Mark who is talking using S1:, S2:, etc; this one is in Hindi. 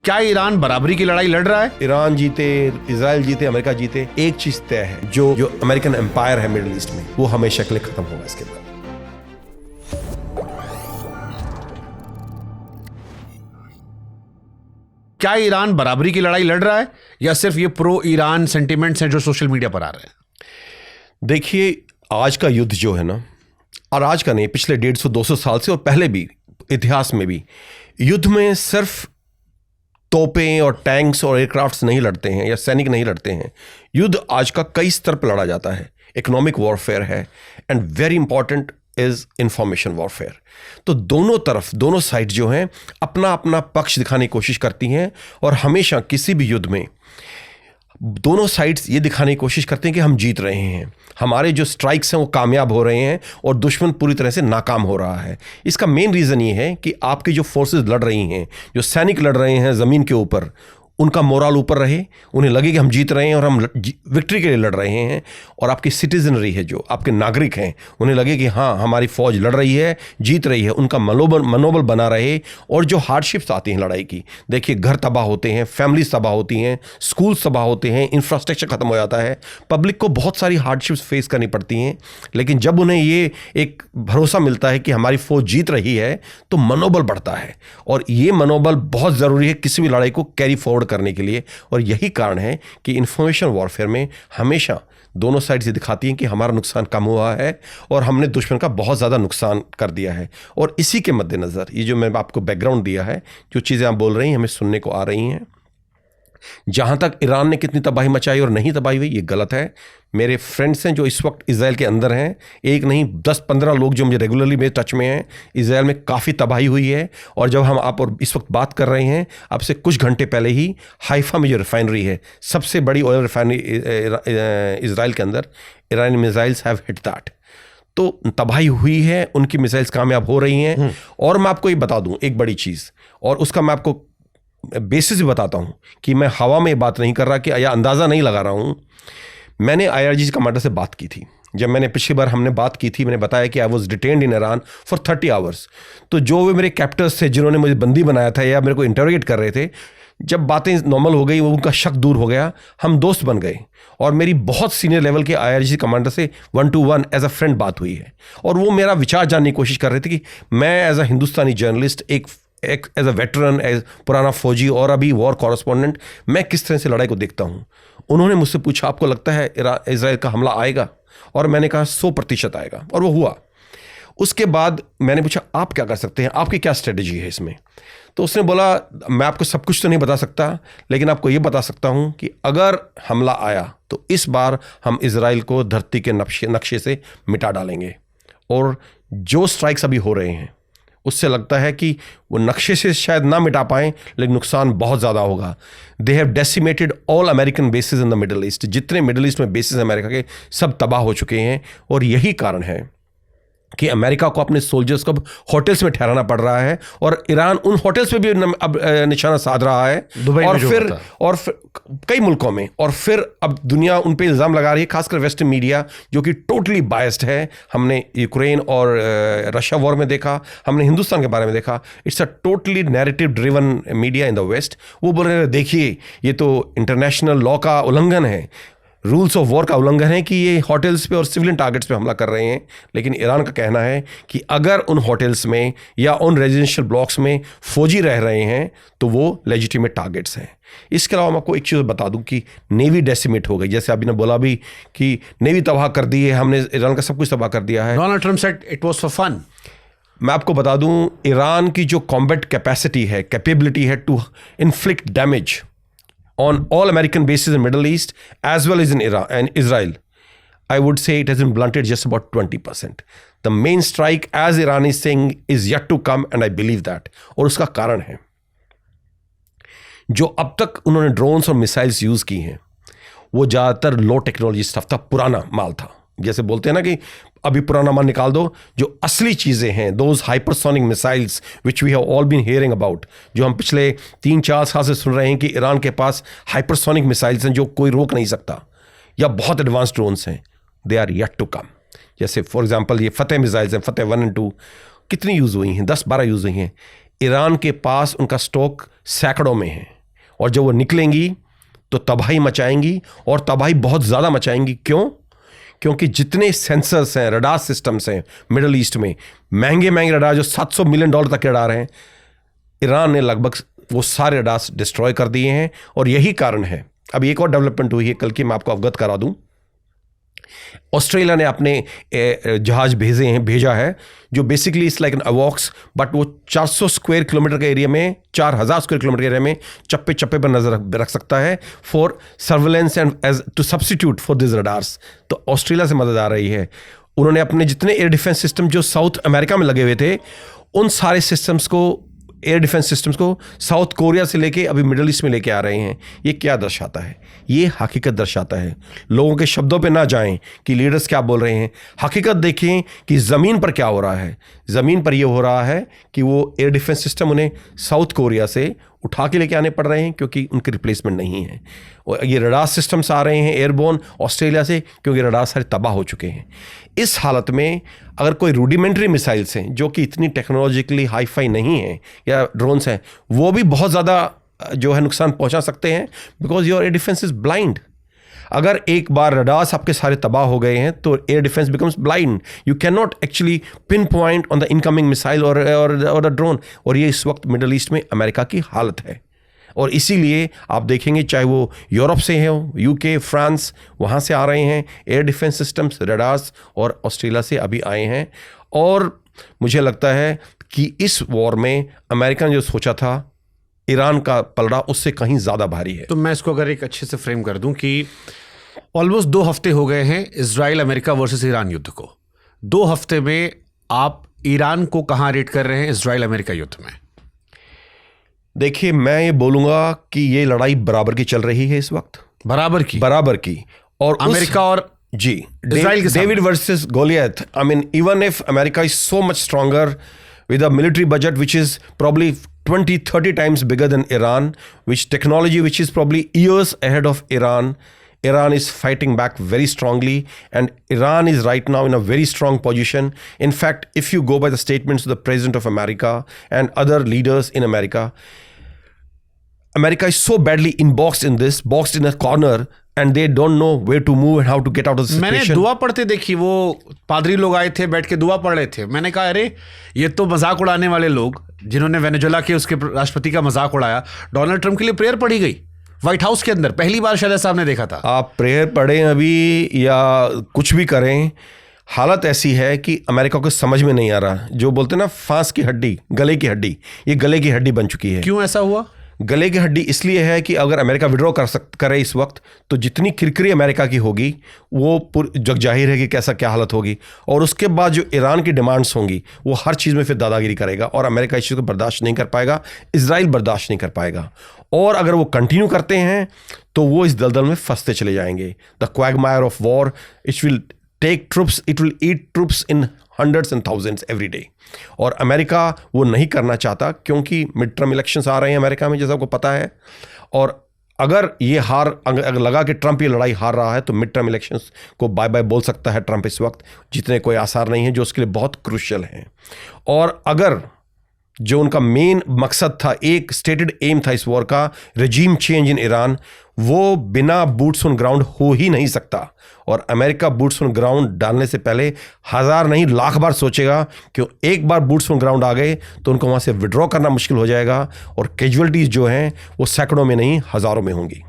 S1: क्या ईरान बराबरी की लड़ाई लड़ रहा है?
S2: ईरान जीते, इजराइल जीते, अमेरिका जीते, एक चीज तय है, जो अमेरिकन एम्पायर है मिडिल ईस्ट में, वो हमेशा के लिए खत्म होगा इसके बाद।
S1: क्या ईरान बराबरी की लड़ाई लड़ रहा है या सिर्फ ये प्रो ईरान सेंटिमेंट्स हैं जो सोशल मीडिया पर आ रहे हैं?
S2: देखिए, आज का युद्ध जो है ना, और आज का नहीं, पिछले 150-200 साल से और पहले भी इतिहास में भी युद्ध में सिर्फ तोपें और टैंक्स और एयरक्राफ्ट्स नहीं लड़ते हैं या सैनिक नहीं लड़ते हैं। युद्ध आज का कई स्तर पर लड़ा जाता है। इकोनॉमिक वॉरफेयर है and very important is information warfare. तो दोनों तरफ, दोनों साइड जो हैं अपना अपना पक्ष दिखाने की कोशिश करती हैं और हमेशा किसी भी युद्ध में दोनों साइड्स ये दिखाने की कोशिश करते हैं कि हम जीत रहे हैं, हमारे जो स्ट्राइक्स हैं वो कामयाब हो रहे हैं और दुश्मन पूरी तरह से नाकाम हो रहा है। इसका मेन रीज़न ये है कि आपकी जो फोर्सेस लड़ रही हैं, जो सैनिक लड़ रहे हैं ज़मीन के ऊपर, उनका मोरल ऊपर रहे, उन्हें लगे कि हम जीत रहे हैं और हम विक्ट्री के लिए लड़ रहे हैं। और आपकी सिटीजनरी है, जो आपके नागरिक हैं, उन्हें लगे कि हाँ हमारी फौज लड़ रही है, जीत रही है, उनका मनोबल बना रहे। और जो हार्डशिप्स आती हैं लड़ाई की, देखिए घर तबाह होते हैं, फैमिलीज तबाह होती हैं, स्कूल तबाह होते हैं, इंफ्रास्ट्रक्चर ख़त्म हो जाता है, पब्लिक को बहुत सारी हार्डशिप्स फेस करनी पड़ती हैं। लेकिन जब उन्हें ये एक भरोसा मिलता है कि हमारी फौज जीत रही है, तो मनोबल बढ़ता है। और ये मनोबल बहुत ज़रूरी है किसी भी लड़ाई को कैरी फॉरवर्ड करने के लिए। और यही कारण है कि इंफॉर्मेशन वॉरफेयर में हमेशा दोनों साइड से दिखाती हैं कि हमारा नुकसान कम हुआ है और हमने दुश्मन का बहुत ज़्यादा नुकसान कर दिया है। और इसी के मद्देनज़र ये जो मैं आपको बैकग्राउंड दिया है, जो चीज़ें आप बोल रही हैं हमें सुनने को आ रही हैं। जहाँ तक ईरान ने कितनी तबाही मचाई और नहीं तबाही हुई, ये गलत है। मेरे फ्रेंड्स हैं जो इस वक्त इजराइल के अंदर हैं, एक नहीं 10-15 लोग जो मुझे रेगुलरली मेरे टच में हैं। इजराइल में काफ़ी तबाही हुई है। और जब हम आप और इस वक्त बात कर रहे हैं, अब से कुछ घंटे पहले ही हाइफा में जो रिफाइनरी है, सबसे बड़ी ऑयल रिफाइनरी इजराइल के अंदर, ईरानी मिसाइल्स हैव हिट दैट। तो तबाही हुई है, उनकी मिसाइल्स कामयाब हो रही हैं। और मैं आपको ये बता दूँ एक बड़ी चीज़, और उसका मैं आपको बेसिस भी बताता हूँ कि मैं हवा में बात नहीं कर रहा कि या अंदाज़ा नहीं लगा रहा हूँ। मैंने IRGC कमांडर से बात की थी। जब मैंने पिछली बार हमने बात की थी, मैंने बताया कि I was detained in Iran for 30 hours. तो जो वे मेरे कैप्टर्स थे जिन्होंने मुझे बंदी बनाया था या मेरे को इंटरोगेट कर रहे थे, जब बातें नॉर्मल हो गई, वो उनका शक दूर हो गया, हम दोस्त बन गए। और मेरी बहुत सीनियर लेवल के IRGC कमांडर से 1-to-1 एज अ फ्रेंड बात हुई है। और वो मेरा विचार जानने की कोशिश कर रहे थे कि मैं as a Hindustani journalist, as a veteran, as पुराना फौजी और अभी वॉर कॉरेस्पॉन्डेंट, मैं किस तरह से लड़ाई को देखता हूँ। उन्होंने मुझसे पूछा, आपको लगता है इजराइल का हमला आएगा? और मैंने कहा 100% आएगा, और वो हुआ। उसके बाद मैंने पूछा, आप क्या कर सकते हैं, आपकी क्या स्ट्रेटजी है इसमें? तो उसने बोला, मैं आपको सब कुछ तो नहीं बता सकता, लेकिन आपको ये बता सकता हूँ कि अगर हमला आया तो इस बार हम इजराइल को धरती के नक्शे से मिटा डालेंगे। और जो स्ट्राइक्स अभी हो रहे हैं, उससे लगता है कि वो नक्शे से शायद ना मिटा पाएं, लेकिन नुकसान बहुत ज़्यादा होगा। They have decimated all American basis in the middle east. जितने मिडल ईस्ट में बेसिस अमेरिका के, सब तबाह हो चुके हैं। और यही कारण है कि अमेरिका को अपने सोल्जर्स को अब होटल्स में ठहराना पड़ रहा है। और ईरान उन होटल्स पे भी अब निशाना साध रहा है, और फिर कई मुल्कों में। और फिर अब दुनिया उन पे इल्ज़ाम लगा रही है, खासकर वेस्टर्न मीडिया जो कि टोटली बायस्ड है। हमने यूक्रेन और रशिया वॉर में देखा, हमने हिंदुस्तान के बारे में देखा। It's a totally narrative driven media in the west. वो बोल रहे हैं, देखिए ये तो इंटरनेशनल लॉ का उल्लंघन है, रूल्स ऑफ वॉर का उल्लंघन है कि ये होटल्स पे और सिविलियन टारगेट्स पे हमला कर रहे हैं। लेकिन ईरान का कहना है कि अगर उन होटल्स में या उन रेजिडेंशियल ब्लॉक्स में फौजी रह रहे हैं तो वो लेजिटिमेट टारगेट्स हैं। इसके अलावा मैं आपको एक चीज़ बता दूं कि नेवी डेसिमेट हो गई। जैसे अभी ने बोला भी कि नेवी तबाह कर दी है, हमने ईरान का सब कुछ तबाह कर दिया है।
S1: Donald Trump said it was for fun.
S2: मैं आपको बता दूं, ईरान की जो कॉम्बैट कैपेसिटी है, कैपेबिलिटी है to inflict damage on all American bases in Middle East as well as in Iran and Israel, I would say it has been blunted just about 20%. The main strike, as Iran is saying, is yet to come, and I believe that. और उसका कारण है, जो अब तक उन्होंने ड्रोन्स और मिसाइल्स यूज़ की हैं, वो ज़्यादातर लो टेक्नोलॉजी स्टफ था, पुराना माल था। जैसे बोलते हैं ना कि अभी पुराना माल निकाल दो। जो असली चीज़ें हैं, those hypersonic missiles which we have all been hearing about, जो हम पिछले 3-4 साल से सुन रहे हैं कि ईरान के पास हाइपरसोनिक मिसाइल्स हैं जो कोई रोक नहीं सकता, या बहुत एडवांस ड्रोन्स हैं, they are yet to come. जैसे फॉर एग्जांपल ये फतेह मिसाइल्स हैं, फतेह 1 और 2 कितनी यूज़ हुई हैं, 10-12 यूज़ हुई हैं। ईरान के पास उनका स्टॉक सैकड़ों में है। और जब वो निकलेंगी तो तबाही मचाएंगी, और तबाही बहुत ज़्यादा मचाएंगी। क्यों? क्योंकि जितने सेंसर्स हैं, रडार सिस्टम्स हैं मिडल ईस्ट में, महंगे महंगे रडार जो $700 मिलियन तक के रडार हैं, ईरान ने लगभग वो सारे रडार डिस्ट्रॉय कर दिए हैं। और यही कारण है, अब एक और डेवलपमेंट हुई है कल की, मैं आपको अवगत करा दूं। ऑस्ट्रेलिया ने अपने जहाज भेजा है जो बेसिकली इट्स लाइक एन अवॉक्स, बट वो 400 स्क्वायर किलोमीटर के एरिया में, 4000 स्क्वायर किलोमीटर के एरिया में चप्पे चप्पे पर नजर रख सकता है for surveillance and as to substitute for this radars. तो ऑस्ट्रेलिया से मदद आ रही है। उन्होंने अपने जितने एयर डिफेंस सिस्टम जो साउथ अमेरिका में लगे हुए थे, उन सारे सिस्टम्स को, एयर डिफेंस सिस्टम्स को साउथ कोरिया से लेके अभी मिडल ईस्ट में लेके आ रहे हैं। ये क्या दर्शाता है? ये हकीकत दर्शाता है। लोगों के शब्दों पे ना जाएं कि लीडर्स क्या बोल रहे हैं, हकीकत देखें कि ज़मीन पर क्या हो रहा है। ज़मीन पर ये हो रहा है कि वो एयर डिफेंस सिस्टम उन्हें साउथ कोरिया से उठा के लेके आने पड़ रहे हैं क्योंकि उनके रिप्लेसमेंट नहीं है। और ये रडार सिस्टम्स आ रहे हैं एयरबोर्न ऑस्ट्रेलिया से क्योंकि रडार सारे तबाह हो चुके हैं। इस हालत में अगर कोई रूडिमेंट्री मिसाइल्स हैं जो कि इतनी टेक्नोलॉजिकली हाई-फाई नहीं है, या ड्रोन्स हैं, वो भी बहुत ज़्यादा जो है नुकसान पहुंचा सकते हैं, because your air defence is blind. अगर एक बार रडार्स आपके सारे तबाह हो गए हैं तो air defence becomes blind. You can not actually pin point on the incoming missile और द ड्रोन। और ये इस वक्त मिडल ईस्ट में अमेरिका की हालत है। और इसीलिए आप देखेंगे चाहे वो यूरोप से हो, यूके, फ्रांस, वहाँ से आ रहे हैं एयर डिफेंस सिस्टम्स, रडार्स, और ऑस्ट्रेलिया से अभी आए हैं। और मुझे लगता है कि इस वॉर में अमेरिका ने जो सोचा था, ईरान का पलड़ा उससे कहीं ज़्यादा भारी है।
S1: तो मैं इसको अगर एक अच्छे से फ्रेम कर दूं कि ऑलमोस्ट 2 हफ्ते हो गए हैं इजराइल अमेरिका वर्सेस ईरान युद्ध को। 2 हफ्ते में आप ईरान को कहाँ रेट कर रहे हैं इजराइल अमेरिका युद्ध में?
S2: देखिए, मैं ये बोलूँगा कि ये लड़ाई बराबर की चल रही है इस वक्त।
S1: बराबर की
S2: और
S1: अमेरिका और
S2: जी
S1: इजराइल के
S2: David versus Goliath. I mean, even if America is so much stronger with a military budget which is probably 20-30 times bigger than Iran, which technology which is probably years ahead of Iran. Iran is fighting back very strongly, and Iran is right now in a very strong position. In fact, if you go by the statements of the President of America and other leaders in America, America is so badly boxed in a corner, and they don't know where to move and how to get out of the situation.
S1: मैंने दुआ पढ़ते देखी, वो पादरी लोग आए थे, बैठ के दुआ पढ़ रहे थे। मैंने कहा अरे ये तो मजाक उड़ाने वाले लोग, जिन्होंने वेनेजुएला के उसके राष्ट्रपति का मजाक उड़ाया, डोनाल्ड ट्रंप के लिए प्रेयर पढ़ी गई व्हाइट हाउस के अंदर। पहली बार शायद साहब ने देखा था।
S2: आप प्रेयर पढ़ें अभी या कुछ भी करें, हालत ऐसी है कि अमेरिका को समझ में नहीं आ रहा। जो बोलते हैं ना, फांस की हड्डी, गले की हड्डी, ये गले की हड्डी बन चुकी है।
S1: क्यों ऐसा हुआ?
S2: गले की हड्डी इसलिए है कि अगर अमेरिका विड्रॉ करे इस वक्त, तो जितनी किरकिरी अमेरिका की होगी वो जग जाहिर है कि कैसा क्या हालत होगी। और उसके बाद जो ईरान की डिमांड्स होंगी, वो हर चीज़ में फिर दादागिरी करेगा, और अमेरिका इस चीज़ को बर्दाश्त नहीं कर पाएगा, इजराइल बर्दाश्त नहीं कर पाएगा। और अगर वो कंटिन्यू करते हैं तो वो इस दलदल में फंसते चले जाएंगे। The quagmire of war, it will take troops, it will eat troops in hundreds and thousands every day. और अमेरिका वो नहीं करना चाहता क्योंकि मिड टर्म इलेक्शंस आ रहे हैं अमेरिका में, जैसा आपको पता है। और अगर ये अगर लगा कि ट्रंप ये लड़ाई हार रहा है तो मिड टर्म इलेक्शंस को बाय बाय बोल सकता है ट्रंप इस वक्त। जितने कोई आसार नहीं है, जो उसके लिए बहुत क्रूशियल हैं। और अगर जो उनका मेन मकसद था, एक स्टेटेड एम था इस वॉर का, रेजीम चेंज इन ईरान, वो बिना बूट्स ऑन ग्राउंड हो ही नहीं सकता। और अमेरिका बूट्स ऑन ग्राउंड डालने से पहले 1000 नहीं लाख बार सोचेगा, कि एक बार बूट्स ऑन ग्राउंड आ गए तो उनको वहाँ से विड्रॉ करना मुश्किल हो जाएगा, और कैजुअलिटीज़ जो हैं वो सैकड़ों में नहीं हज़ारों में होंगी।